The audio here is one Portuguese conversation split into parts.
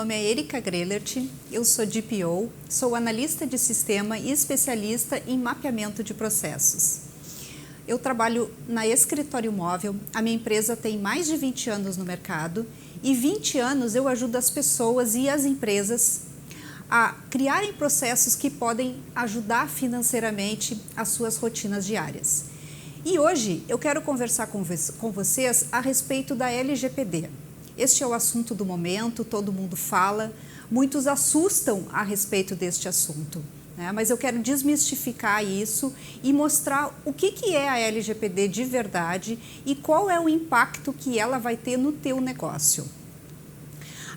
nome é Erika Grelert, eu sou DPO, sou analista de sistema e especialista em mapeamento de processos. Eu trabalho na Escritório Móvel, a minha empresa tem mais de 20 anos no mercado e 20 anos eu ajudo as pessoas e as empresas a criarem processos que podem ajudar financeiramente as suas rotinas diárias. E hoje eu quero conversar com vocês a respeito da LGPD. Este é o assunto do momento, todo mundo fala, muitos assustam a respeito deste assunto, né? Mas eu quero desmistificar isso e mostrar o que é a LGPD de verdade e qual é o impacto que ela vai ter no teu negócio.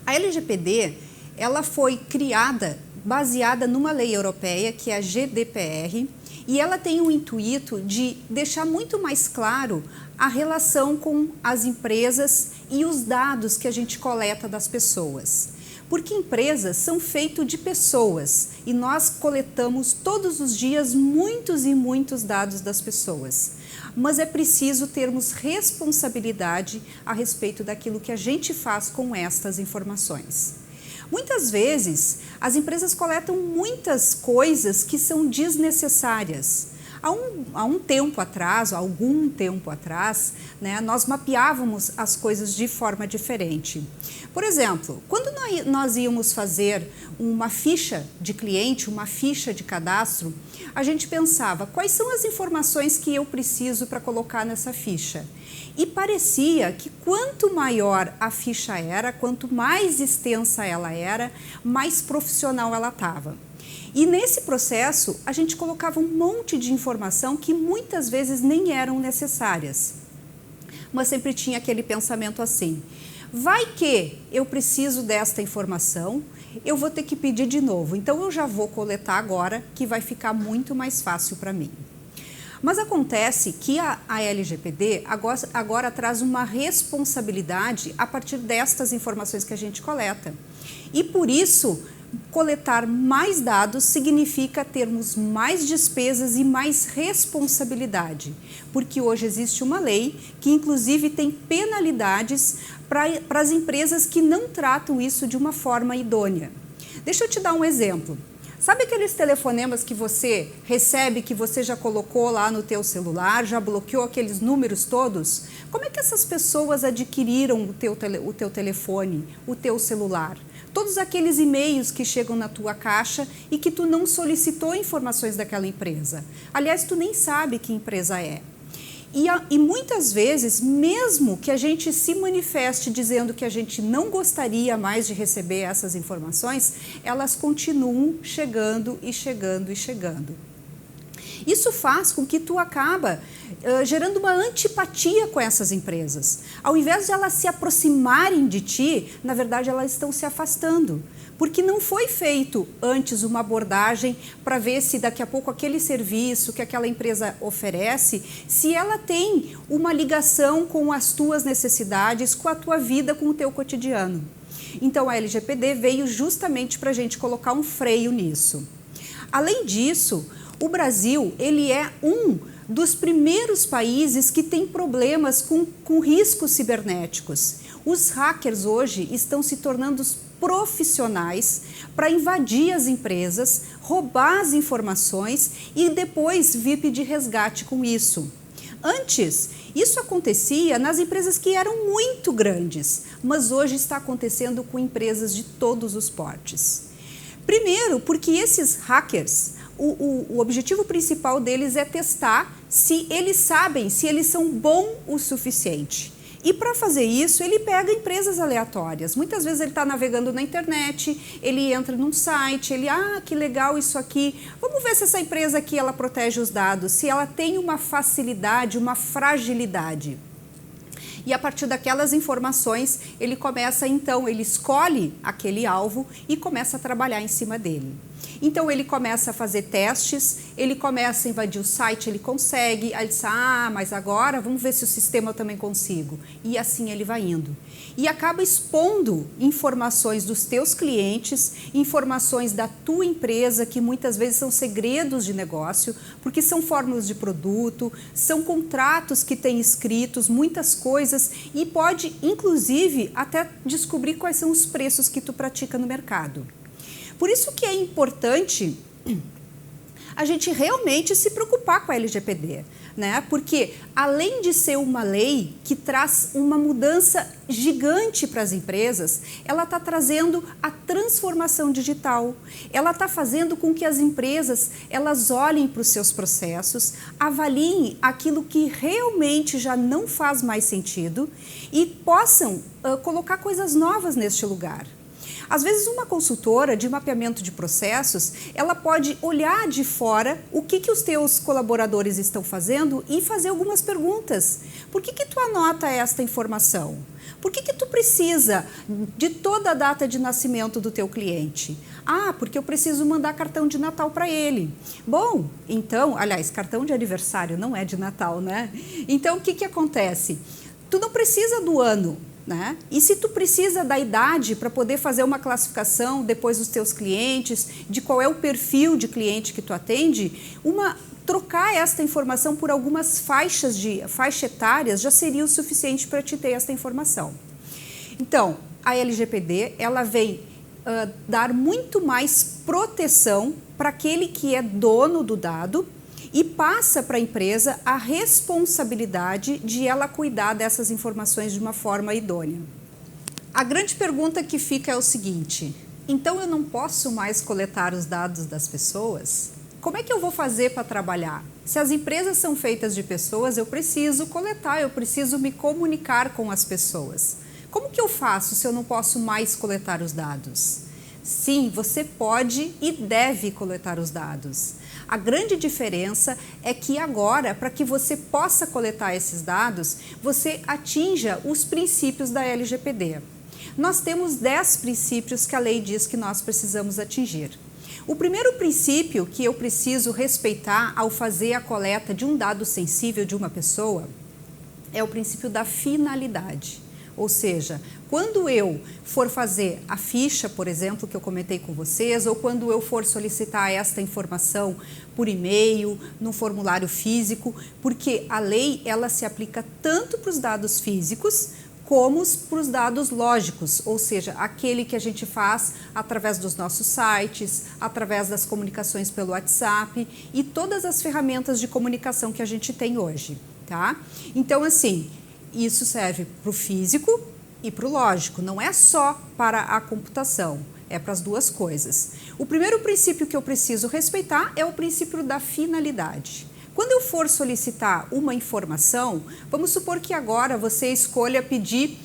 A LGPD, ela foi criada baseada numa lei europeia, que é a GDPR, e ela tem o intuito de deixar muito mais claro a relação com as empresas e os dados que a gente coleta das pessoas. Porque empresas são feitas de pessoas e nós coletamos todos os dias muitos e muitos dados das pessoas. Mas é preciso termos responsabilidade a respeito daquilo que a gente faz com estas informações. Muitas vezes, as empresas coletam muitas coisas que são desnecessárias. Há algum tempo atrás, né, nós mapeávamos as coisas de forma diferente. Por exemplo, quando nós íamos fazer uma ficha de cliente, uma ficha de cadastro, a gente pensava quais são as informações que eu preciso para colocar nessa ficha. E parecia que quanto maior a ficha era, quanto mais extensa ela era, mais profissional ela estava. E nesse processo, a gente colocava um monte de informação que muitas vezes nem eram necessárias. Mas sempre tinha aquele pensamento assim, vai que eu preciso desta informação, eu vou ter que pedir de novo, então eu já vou coletar agora, que vai ficar muito mais fácil para mim. Mas acontece que a LGPD agora traz uma responsabilidade a partir destas informações que a gente coleta. E por isso, coletar mais dados significa termos mais despesas e mais responsabilidade. Porque hoje existe uma lei que inclusive tem penalidades para as empresas que não tratam isso de uma forma idônea. Deixa eu te dar um exemplo. Sabe aqueles telefonemas que você recebe, que você já colocou lá no teu celular, já bloqueou aqueles números todos? Como é que essas pessoas adquiriram o teu telefone, o teu celular? Todos aqueles e-mails que chegam na tua caixa e que tu não solicitou informações daquela empresa. Aliás, tu nem sabe que empresa é. E muitas vezes, mesmo que a gente se manifeste dizendo que a gente não gostaria mais de receber essas informações, elas continuam chegando e chegando e chegando. Isso faz com que tu acaba gerando uma antipatia com essas empresas. Ao invés de elas se aproximarem de ti, na verdade elas estão se afastando. Porque não foi feito antes uma abordagem para ver se daqui a pouco aquele serviço que aquela empresa oferece, se ela tem uma ligação com as tuas necessidades, com a tua vida, com o teu cotidiano. Então a LGPD veio justamente para a gente colocar um freio nisso. Além disso, o Brasil ele é um dos primeiros países que tem problemas com riscos cibernéticos. Os hackers hoje estão se tornando profissionais para invadir as empresas, roubar as informações e depois vir pedir resgate com isso. Antes, isso acontecia nas empresas que eram muito grandes, mas hoje está acontecendo com empresas de todos os portes. Primeiro, porque esses hackers, o objetivo principal deles é testar se eles sabem, se eles são bons o suficiente. E para fazer isso, ele pega empresas aleatórias. Muitas vezes ele está navegando na internet, ele entra num site, que legal isso aqui. Vamos ver se essa empresa aqui ela protege os dados, se ela tem uma facilidade, uma fragilidade. E a partir daquelas informações, ele começa então, ele escolhe aquele alvo e começa a trabalhar em cima dele. Então ele começa a fazer testes, ele começa a invadir o site, ele consegue, aí ele diz, mas agora vamos ver se o sistema eu também consigo. E assim ele vai indo. E acaba expondo informações dos teus clientes, informações da tua empresa, que muitas vezes são segredos de negócio, porque são fórmulas de produto, são contratos que tem escritos, muitas coisas, e pode, inclusive, até descobrir quais são os preços que tu pratica no mercado. Por isso que é importante a gente realmente se preocupar com a LGPD, né? Porque além de ser uma lei que traz uma mudança gigante para as empresas, ela está trazendo a transformação digital. Ela está fazendo com que as empresas elas olhem para os seus processos, avaliem aquilo que realmente já não faz mais sentido e possam colocar coisas novas neste lugar. Às vezes uma consultora de mapeamento de processos, ela pode olhar de fora o que os teus colaboradores estão fazendo e fazer algumas perguntas. Por que tu anota esta informação? Por que tu precisa de toda a data de nascimento do teu cliente? Porque eu preciso mandar cartão de Natal para ele. Bom, então, aliás, cartão de aniversário não é de Natal, né? Então, o que acontece? Tu não precisa do ano, né? E se tu precisa da idade para poder fazer uma classificação depois dos teus clientes, de qual é o perfil de cliente que tu atende, trocar esta informação por algumas faixa etárias já seria o suficiente para te ter esta informação. Então, a LGPD ela vem dar muito mais proteção para aquele que é dono do dado e passa para a empresa a responsabilidade de ela cuidar dessas informações de uma forma idônea. A grande pergunta que fica é o seguinte: então eu não posso mais coletar os dados das pessoas? Como é que eu vou fazer para trabalhar? Se as empresas são feitas de pessoas, eu preciso coletar, eu preciso me comunicar com as pessoas. Como que eu faço se eu não posso mais coletar os dados? Sim, você pode e deve coletar os dados. A grande diferença é que agora, para que você possa coletar esses dados, você atinja os princípios da LGPD. Nós temos 10 princípios que a lei diz que nós precisamos atingir. O primeiro princípio que eu preciso respeitar ao fazer a coleta de um dado sensível de uma pessoa é o princípio da finalidade. Ou seja, quando eu for fazer a ficha, por exemplo, que eu comentei com vocês, ou quando eu for solicitar esta informação por e-mail, num formulário físico, porque a lei ela se aplica tanto para os dados físicos como para os dados lógicos, ou seja, aquele que a gente faz através dos nossos sites, através das comunicações pelo WhatsApp e todas as ferramentas de comunicação que a gente tem hoje, tá? Então, assim, isso serve para o físico e para o lógico, não é só para a computação, é para as duas coisas. O primeiro princípio que eu preciso respeitar é o princípio da finalidade. Quando eu for solicitar uma informação, vamos supor que agora você escolha pedir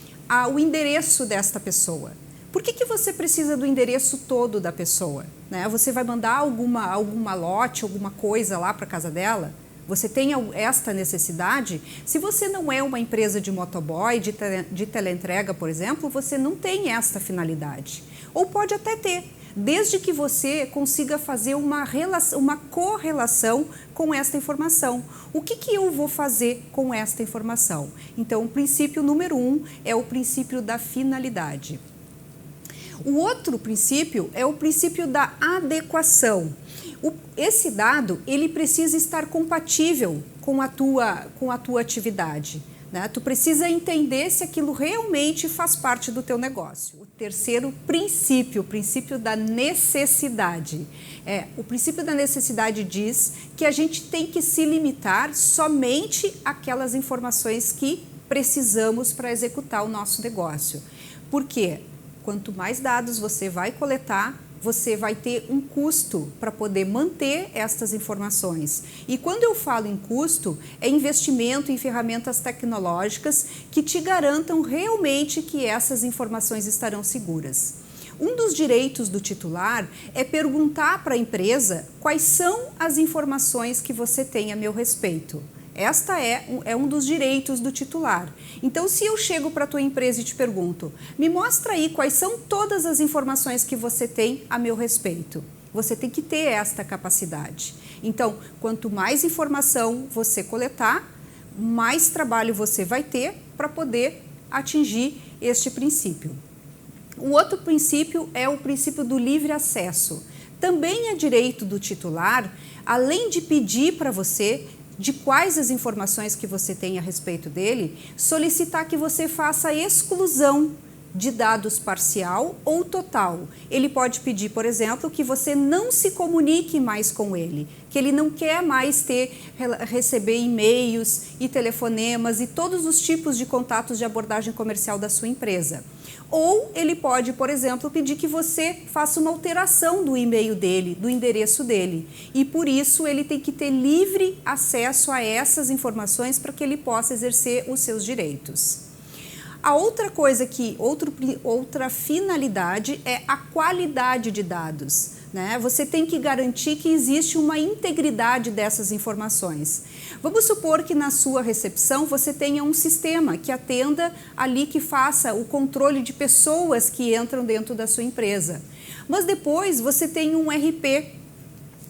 o endereço desta pessoa. Por que você precisa do endereço todo da pessoa? Né? Você vai mandar alguma lote, alguma coisa lá para a casa dela? Você tem esta necessidade? Se você não é uma empresa de motoboy, de teleentrega, por exemplo, você não tem esta finalidade. Ou pode até ter, desde que você consiga fazer uma correlação com esta informação. O que eu vou fazer com esta informação? Então, o princípio número 1 é o princípio da finalidade. O outro princípio é o princípio da adequação. Esse dado ele precisa estar compatível com a tua atividade. Né? Tu precisa entender se aquilo realmente faz parte do teu negócio. O terceiro princípio, o princípio da necessidade. O princípio da necessidade diz que a gente tem que se limitar somente àquelas informações que precisamos para executar o nosso negócio. Por quê? Quanto mais dados você vai coletar, você vai ter um custo para poder manter estas informações. E quando eu falo em custo, é investimento em ferramentas tecnológicas que te garantam realmente que essas informações estarão seguras. Um dos direitos do titular é perguntar para a empresa quais são as informações que você tem a meu respeito. Esta é um dos direitos do titular. Então, se eu chego para a tua empresa e te pergunto, me mostra aí quais são todas as informações que você tem a meu respeito. Você tem que ter esta capacidade. Então, quanto mais informação você coletar, mais trabalho você vai ter para poder atingir este princípio. O outro princípio é o princípio do livre acesso. Também é direito do titular, além de pedir para você de quais as informações que você tem a respeito dele, solicitar que você faça a exclusão de dados parcial ou total. Ele pode pedir, por exemplo, que você não se comunique mais com ele, que ele não quer mais receber e-mails e telefonemas e todos os tipos de contatos de abordagem comercial da sua empresa. Ou ele pode, por exemplo, pedir que você faça uma alteração do e-mail dele, do endereço dele. E por isso ele tem que ter livre acesso a essas informações para que ele possa exercer os seus direitos. A outra coisa outra finalidade é a qualidade de dados, né? Você tem que garantir que existe uma integridade dessas informações. Vamos supor que na sua recepção você tenha um sistema que atenda ali, que faça o controle de pessoas que entram dentro da sua empresa. Mas depois você tem um RP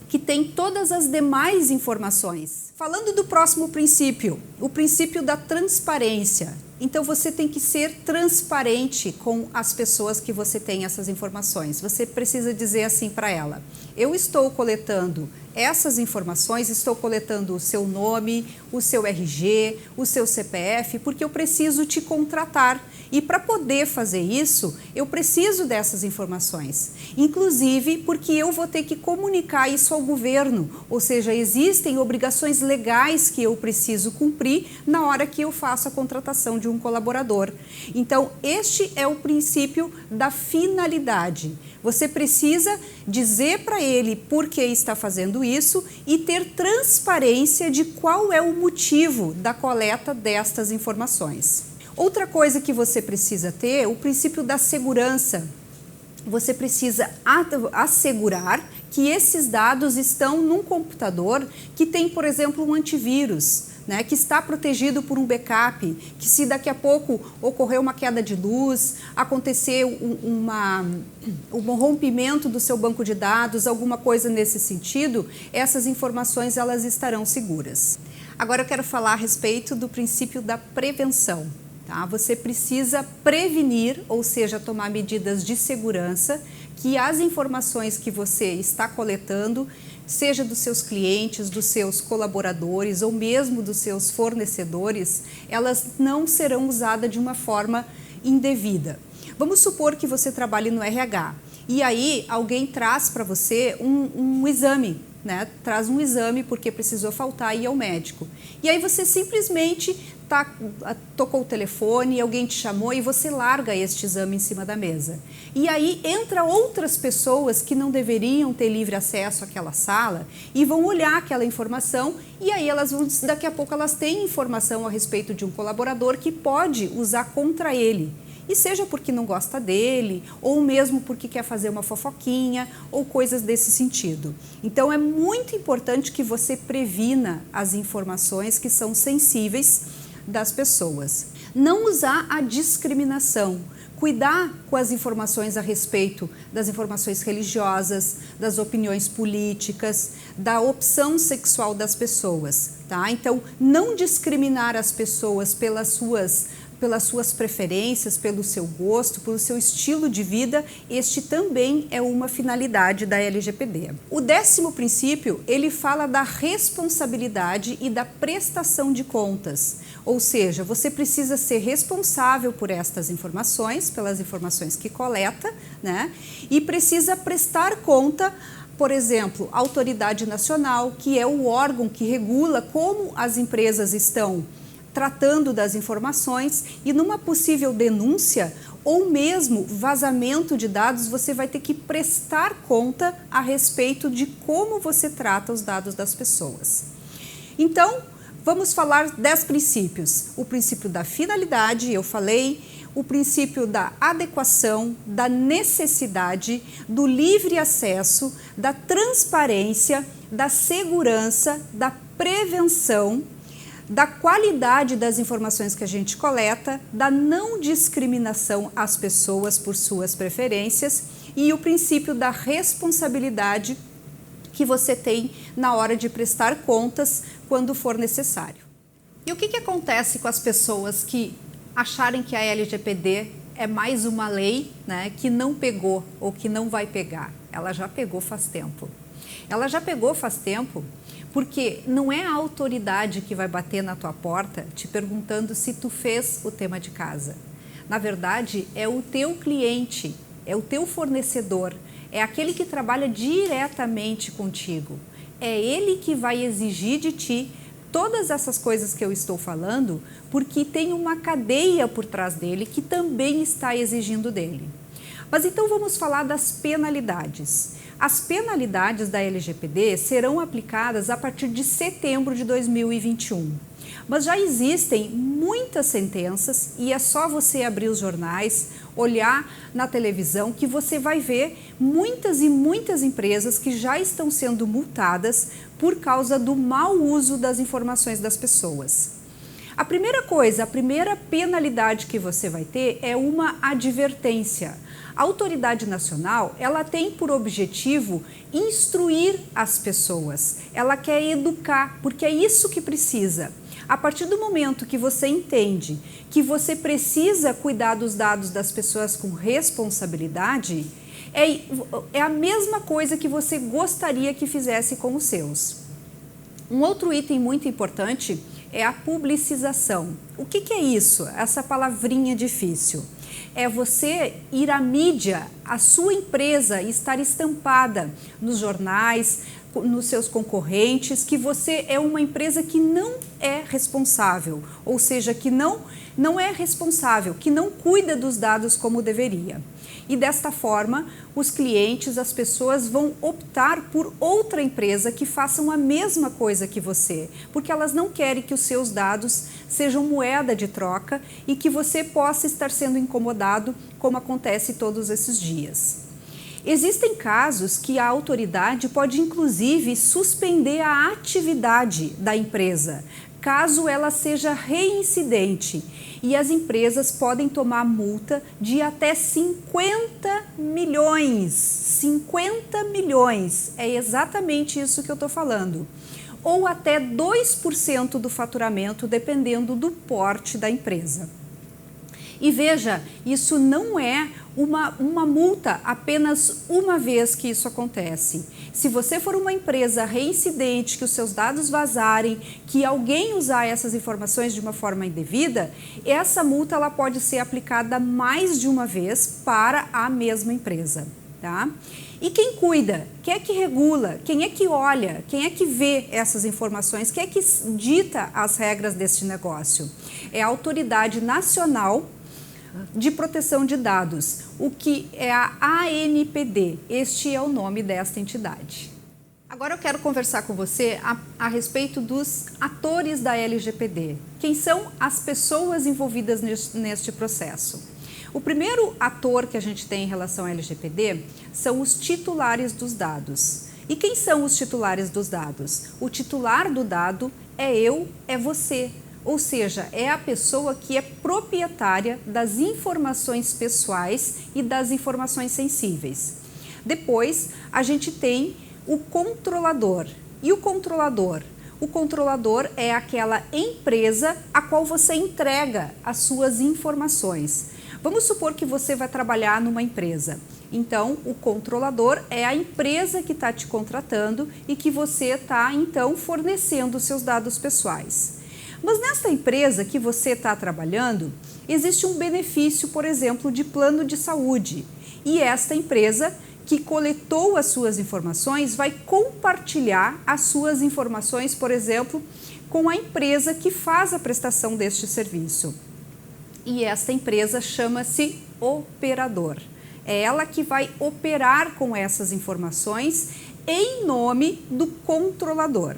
que tem todas as demais informações. Falando do próximo princípio, o princípio da transparência. Então você tem que ser transparente com as pessoas que você tem essas informações. Você precisa dizer assim para ela: eu estou coletando essas informações, estou coletando o seu nome, o seu RG, o seu CPF, porque eu preciso te contratar. E para poder fazer isso, eu preciso dessas informações. Inclusive porque eu vou ter que comunicar isso ao governo, ou seja, existem obrigações legais que eu preciso cumprir na hora que eu faço a contratação de um colaborador. Então, este é o princípio da finalidade. Você precisa dizer para ele por que está fazendo isso e ter transparência de qual é o motivo da coleta destas informações. Outra coisa que você precisa ter é o princípio da segurança. Você precisa assegurar que esses dados estão num computador que tem, por exemplo, um antivírus, né, que está protegido por um backup, que se daqui a pouco ocorrer uma queda de luz, acontecer um rompimento do seu banco de dados, alguma coisa nesse sentido, essas informações elas estarão seguras. Agora eu quero falar a respeito do princípio da prevenção. Tá? Você precisa prevenir, ou seja, tomar medidas de segurança, que as informações que você está coletando, seja dos seus clientes, dos seus colaboradores ou mesmo dos seus fornecedores, elas não serão usadas de uma forma indevida. Vamos supor que você trabalhe no RH e aí alguém traz para você um exame, né? Traz um exame porque precisou faltar e ir ao médico. E aí você simplesmente tocou o telefone, alguém te chamou e você larga este exame em cima da mesa. E aí entra outras pessoas que não deveriam ter livre acesso àquela sala e vão olhar aquela informação e aí daqui a pouco elas têm informação a respeito de um colaborador que pode usar contra ele. E seja porque não gosta dele, ou mesmo porque quer fazer uma fofoquinha, ou coisas desse sentido. Então é muito importante que você previna as informações que são sensíveis das pessoas. Não usar a discriminação. Cuidar com as informações a respeito das informações religiosas, das opiniões políticas, da opção sexual das pessoas, tá? Então, não discriminar as pessoas pelas suas preferências, pelo seu gosto, pelo seu estilo de vida, este também é uma finalidade da LGPD. O 10º princípio, ele fala da responsabilidade e da prestação de contas, ou seja, você precisa ser responsável por estas informações, pelas informações que coleta, né? E precisa prestar conta, por exemplo, a autoridade nacional, que é o órgão que regula como as empresas estão tratando das informações, e numa possível denúncia ou mesmo vazamento de dados, você vai ter que prestar conta a respeito de como você trata os dados das pessoas. Então, vamos falar 10 princípios. O princípio da finalidade, eu falei, o princípio da adequação, da necessidade, do livre acesso, da transparência, da segurança, da prevenção, da qualidade das informações que a gente coleta, da não discriminação às pessoas por suas preferências e o princípio da responsabilidade que você tem na hora de prestar contas quando for necessário. E o que acontece com as pessoas que acharem que a LGPD é mais uma lei, né, que não pegou ou que não vai pegar? Ela já pegou faz tempo. Ela já pegou faz tempo porque não é a autoridade que vai bater na tua porta te perguntando se tu fez o tema de casa. Na verdade, é o teu cliente, é o teu fornecedor, é aquele que trabalha diretamente contigo. É ele que vai exigir de ti todas essas coisas que eu estou falando, porque tem uma cadeia por trás dele que também está exigindo dele. Mas então vamos falar das penalidades. As penalidades da LGPD serão aplicadas a partir de setembro de 2021. Mas já existem muitas sentenças e é só você abrir os jornais, olhar na televisão que você vai ver muitas e muitas empresas que já estão sendo multadas por causa do mau uso das informações das pessoas. A primeira coisa, a primeira penalidade que você vai ter é uma advertência. A autoridade nacional, ela tem por objetivo instruir as pessoas, ela quer educar, porque é isso que precisa. A partir do momento que você entende que você precisa cuidar dos dados das pessoas com responsabilidade, é a mesma coisa que você gostaria que fizesse com os seus. Um outro item muito importante é a publicização. O que é isso? Essa palavrinha difícil. É você ir à mídia, a sua empresa estar estampada nos jornais, nos seus concorrentes, que você é uma empresa que não é responsável, ou seja, que não é responsável, que não cuida dos dados como deveria. E desta forma, os clientes, as pessoas vão optar por outra empresa que façam a mesma coisa que você, porque elas não querem que os seus dados sejam moeda de troca e que você possa estar sendo incomodado, como acontece todos esses dias. Existem casos que a autoridade pode inclusive suspender a atividade da empresa, caso ela seja reincidente, e as empresas podem tomar multa de até 50 milhões. 50 milhões, é exatamente isso que eu estou falando. Ou até 2% do faturamento, dependendo do porte da empresa. E veja, isso não é uma multa apenas uma vez que isso acontece. Se você for uma empresa reincidente, que os seus dados vazarem, que alguém usar essas informações de uma forma indevida, essa multa ela pode ser aplicada mais de uma vez para a mesma empresa. Tá? E quem cuida? Quem é que regula? Quem é que olha? Quem é que vê essas informações? Quem é que dita as regras deste negócio? É a Autoridade Nacional de Proteção de Dados, o que é a ANPD. Este é o nome desta entidade. Agora eu quero conversar com você a respeito dos atores da LGPD. Quem são as pessoas envolvidas neste processo? O primeiro ator que a gente tem em relação à LGPD são os titulares dos dados. E quem são os titulares dos dados? O titular do dado é eu, é você. Ou seja, é a pessoa que é proprietária das informações pessoais e das informações sensíveis. Depois, a gente tem o controlador. E o controlador? O controlador é aquela empresa a qual você entrega as suas informações. Vamos supor que você vai trabalhar numa empresa. Então, o controlador é a empresa que está te contratando e que você está, então, fornecendo os seus dados pessoais. Mas nesta empresa que você está trabalhando, existe um benefício, por exemplo, de plano de saúde. E esta empresa que coletou as suas informações vai compartilhar as suas informações, por exemplo, com a empresa que faz a prestação deste serviço. E esta empresa chama-se operador. É ela que vai operar com essas informações em nome do controlador.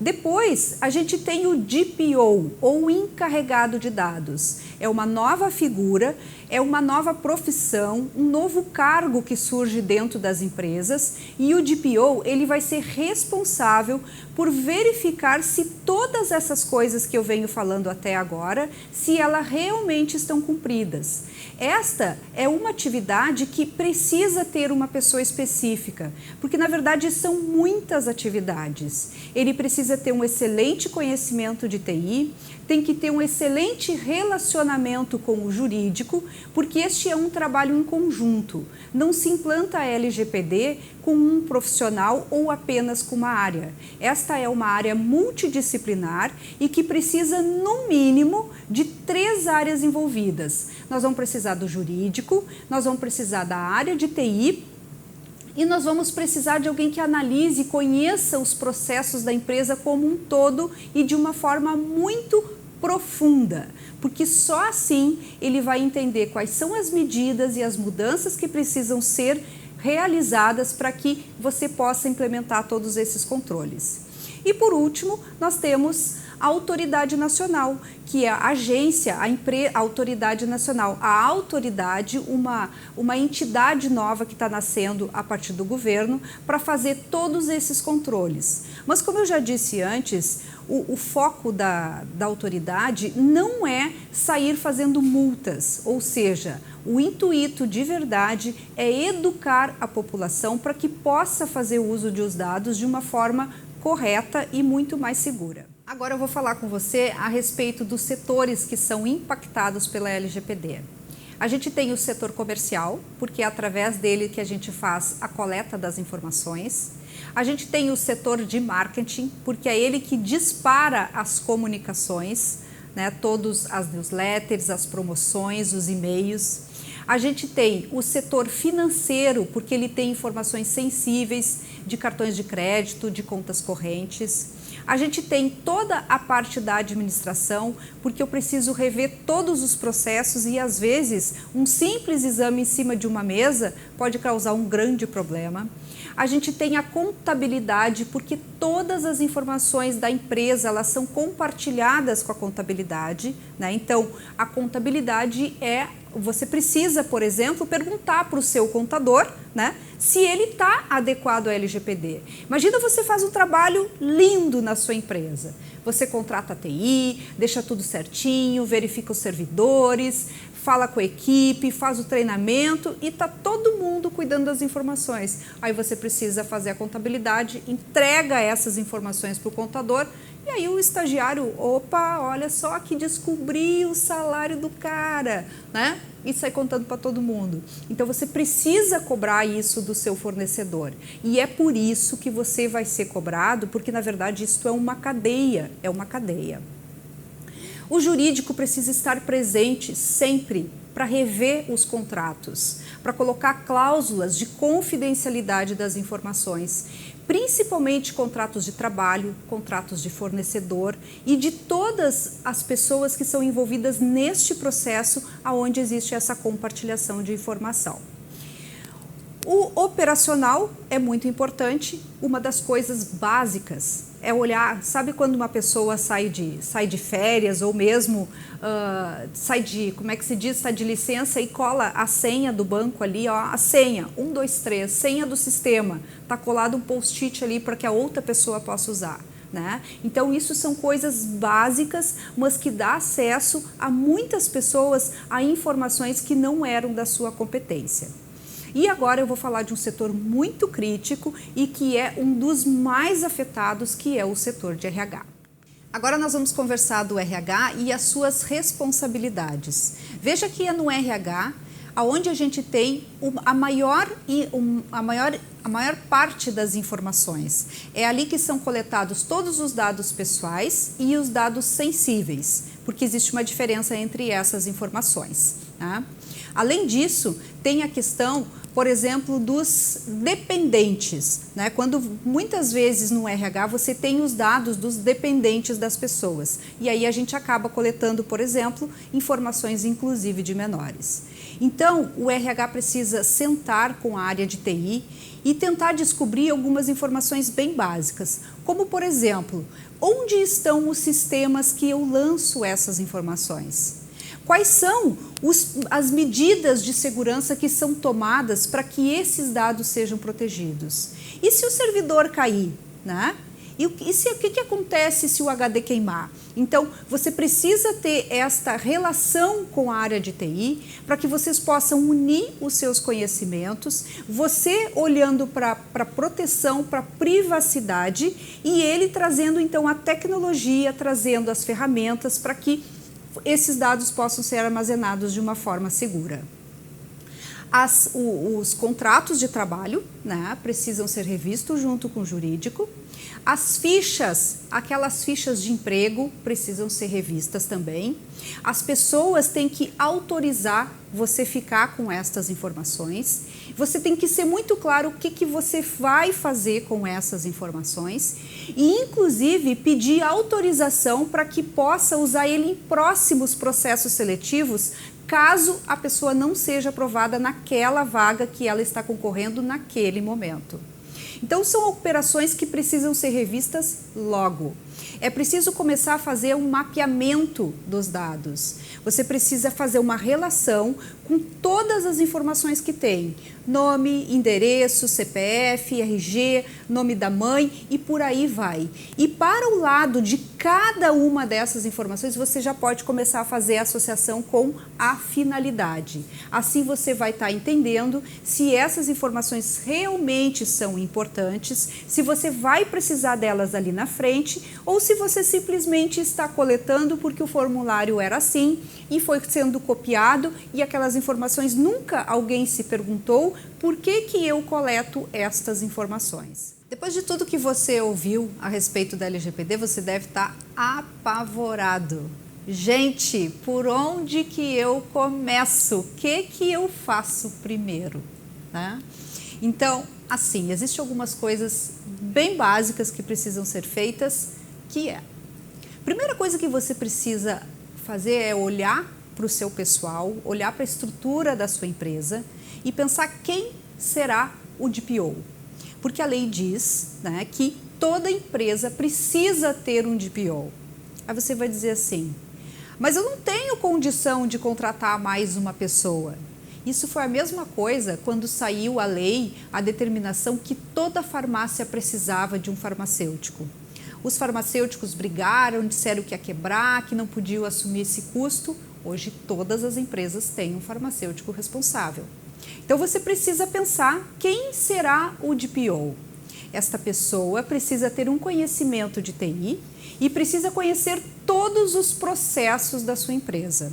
Depois, a gente tem o DPO, ou encarregado de dados, É uma nova figura, é uma nova profissão, um novo cargo que surge dentro das empresas e o DPO ele vai ser responsável por verificar se todas essas coisas que eu venho falando até agora, se elas realmente estão cumpridas. Esta é uma atividade que precisa ter uma pessoa específica, porque na verdade são muitas atividades. Ele precisa ter um excelente conhecimento de TI, tem que ter um excelente relacionamento com o jurídico, porque este é um trabalho em conjunto. Não se implanta a LGPD com um profissional ou apenas com uma área. Esta é uma área multidisciplinar e que precisa, no mínimo, de 3 áreas envolvidas. Nós vamos precisar do jurídico, nós vamos precisar da área de TI, e nós vamos precisar de alguém que analise e conheça os processos da empresa como um todo e de uma forma muito profunda, porque só assim ele vai entender quais são as medidas e as mudanças que precisam ser realizadas para que você possa implementar todos esses controles. E por último, nós temos a autoridade nacional, que é a agência, a autoridade nacional. A autoridade, uma entidade nova que está nascendo a partir do governo para fazer todos esses controles. Mas como eu já disse antes, o foco da autoridade não é sair fazendo multas, ou seja, o intuito de verdade é educar a população para que possa fazer uso dos dados de uma forma correta e muito mais segura. Agora eu vou falar com você a respeito dos setores que são impactados pela LGPD. A gente tem o setor comercial, porque é através dele que a gente faz a coleta das informações. A gente tem o setor de marketing, porque é ele que dispara as comunicações, né, todas as newsletters, as promoções, os e-mails. A gente tem o setor financeiro, porque ele tem informações sensíveis de cartões de crédito, de contas correntes. A gente tem toda a parte da administração, porque eu preciso rever todos os processos e, às vezes, um simples exame em cima de uma mesa pode causar um grande problema. A gente tem a contabilidade, porque todas as informações da empresa elas são compartilhadas com a contabilidade, né? Então, a contabilidade você precisa, por exemplo, perguntar para o seu contador, né, se ele está adequado à LGPD. Imagina você faz um trabalho lindo na sua empresa. Você contrata a TI, deixa tudo certinho, verifica os servidores, fala com a equipe, faz o treinamento e está todo mundo cuidando das informações. Aí você precisa fazer a contabilidade, entrega essas informações para o contador e aí o estagiário, opa, olha só que descobri o salário do cara, né? E sai contando para todo mundo. Então você precisa cobrar isso do seu fornecedor. E é por isso que você vai ser cobrado, porque na verdade isso é uma cadeia, O jurídico precisa estar presente sempre para rever os contratos, para colocar cláusulas de confidencialidade das informações, principalmente contratos de trabalho, contratos de fornecedor e de todas as pessoas que são envolvidas neste processo onde existe essa compartilhação de informação. O operacional é muito importante, uma das coisas básicas é olhar, sabe quando uma pessoa sai de férias ou mesmo sai de licença e cola a senha do banco ali, ó, a senha, 1, 2, 3, senha do sistema, tá colado um post-it ali para que a outra pessoa possa usar. Né? Então isso são coisas básicas, mas que dá acesso a muitas pessoas a informações que não eram da sua competência. E agora eu vou falar de um setor muito crítico e que é um dos mais afetados, que é o setor de RH. Agora nós vamos conversar do RH e as suas responsabilidades. Veja que é no RH onde a gente tem a maior parte das informações. É ali que são coletados todos os dados pessoais e os dados sensíveis, porque existe uma diferença entre essas informações. Tá? Além disso, tem a questão, por exemplo, dos dependentes, né? Quando muitas vezes no RH você tem os dados dos dependentes das pessoas e aí a gente acaba coletando, por exemplo, informações inclusive de menores. Então, o RH precisa sentar com a área de TI e tentar descobrir algumas informações bem básicas, como, por exemplo, onde estão os sistemas que eu lanço essas informações? Quais são as medidas de segurança que são tomadas para que esses dados sejam protegidos? E se o servidor cair, né? O que acontece se o HD queimar? Então, você precisa ter esta relação com a área de TI para que vocês possam unir os seus conhecimentos, você olhando para proteção, para privacidade e ele trazendo então a tecnologia, trazendo as ferramentas para que esses dados possam ser armazenados de uma forma segura. Os contratos de trabalho, né, precisam ser revistos junto com o jurídico. As fichas, aquelas fichas de emprego, precisam ser revistas também. As pessoas têm que autorizar você ficar com estas informações. Você tem que ser muito claro o que você vai fazer com essas informações e, inclusive, pedir autorização para que possa usar ele em próximos processos seletivos, caso a pessoa não seja aprovada naquela vaga que ela está concorrendo naquele momento. Então, são operações que precisam ser revistas logo. É preciso começar a fazer um mapeamento dos dados. Você precisa fazer uma relação com todas as informações que tem. Nome, endereço, CPF, RG, nome da mãe e por aí vai. E para o lado de cada uma dessas informações, você já pode começar a fazer a associação com a finalidade. Assim você vai estar entendendo se essas informações realmente são importantes, se você vai precisar delas ali na frente ou se você simplesmente está coletando porque o formulário era assim e foi sendo copiado e aquelas informações nunca alguém se perguntou por que eu coleto estas informações. Depois de tudo que você ouviu a respeito da LGPD, você deve estar apavorado. Gente, por onde que eu começo? O que eu faço primeiro? Né? Então, assim, existem algumas coisas bem básicas que precisam ser feitas, que é... Primeira coisa que você precisa fazer é olhar para o seu pessoal, olhar para a estrutura da sua empresa e pensar quem será o DPO. Porque a lei diz, né, que toda empresa precisa ter um DPO. Aí você vai dizer assim, mas eu não tenho condição de contratar mais uma pessoa. Isso foi a mesma coisa quando saiu a lei, a determinação que toda farmácia precisava de um farmacêutico. Os farmacêuticos brigaram, disseram que ia quebrar, que não podiam assumir esse custo. Hoje todas as empresas têm um farmacêutico responsável. Então você precisa pensar quem será o DPO. Esta pessoa precisa ter um conhecimento de TI e precisa conhecer todos os processos da sua empresa.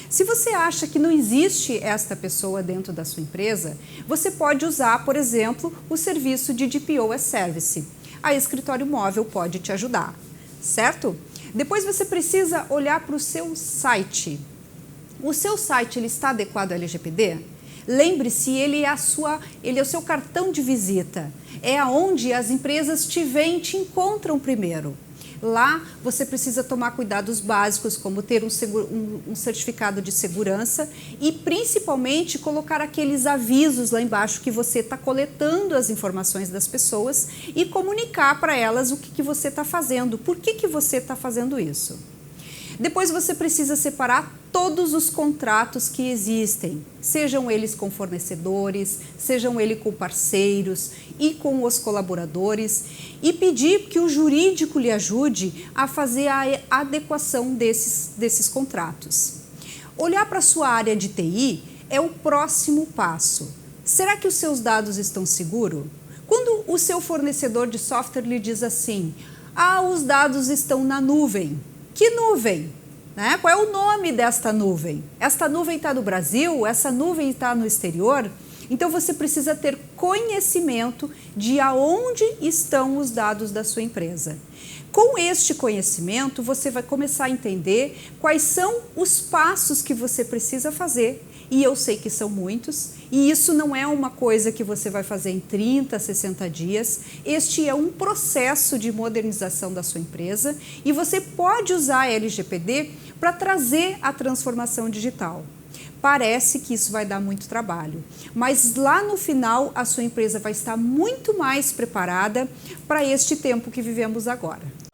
Se você acha que não existe esta pessoa dentro da sua empresa, você pode usar, por exemplo, o serviço de DPO as Service. A Escritório Móvel pode te ajudar, certo? Depois você precisa olhar para o seu site. O seu site ele está adequado ao LGPD? Lembre-se, ele é o seu cartão de visita. É aonde as empresas te veem e te encontram primeiro. Lá você precisa tomar cuidados básicos, como ter um certificado de segurança e principalmente colocar aqueles avisos lá embaixo que você está coletando as informações das pessoas e comunicar para elas o que você está fazendo, por que você está fazendo isso. Depois você precisa separar todos os contratos que existem, sejam eles com fornecedores, sejam eles com parceiros e com os colaboradores, e pedir que o jurídico lhe ajude a fazer a adequação desses contratos. Olhar para a sua área de TI é o próximo passo. Será que os seus dados estão seguros? Quando o seu fornecedor de software lhe diz assim, os dados estão na nuvem. Que nuvem? Né? Qual é o nome desta nuvem? Esta nuvem está no Brasil? Essa nuvem está no exterior? Então você precisa ter conhecimento de aonde estão os dados da sua empresa. Com este conhecimento, você vai começar a entender quais são os passos que você precisa fazer. E eu sei que são muitos, e isso não é uma coisa que você vai fazer em 30, 60 dias. Este é um processo de modernização da sua empresa e você pode usar a LGPD para trazer a transformação digital. Parece que isso vai dar muito trabalho, mas lá no final a sua empresa vai estar muito mais preparada para este tempo que vivemos agora.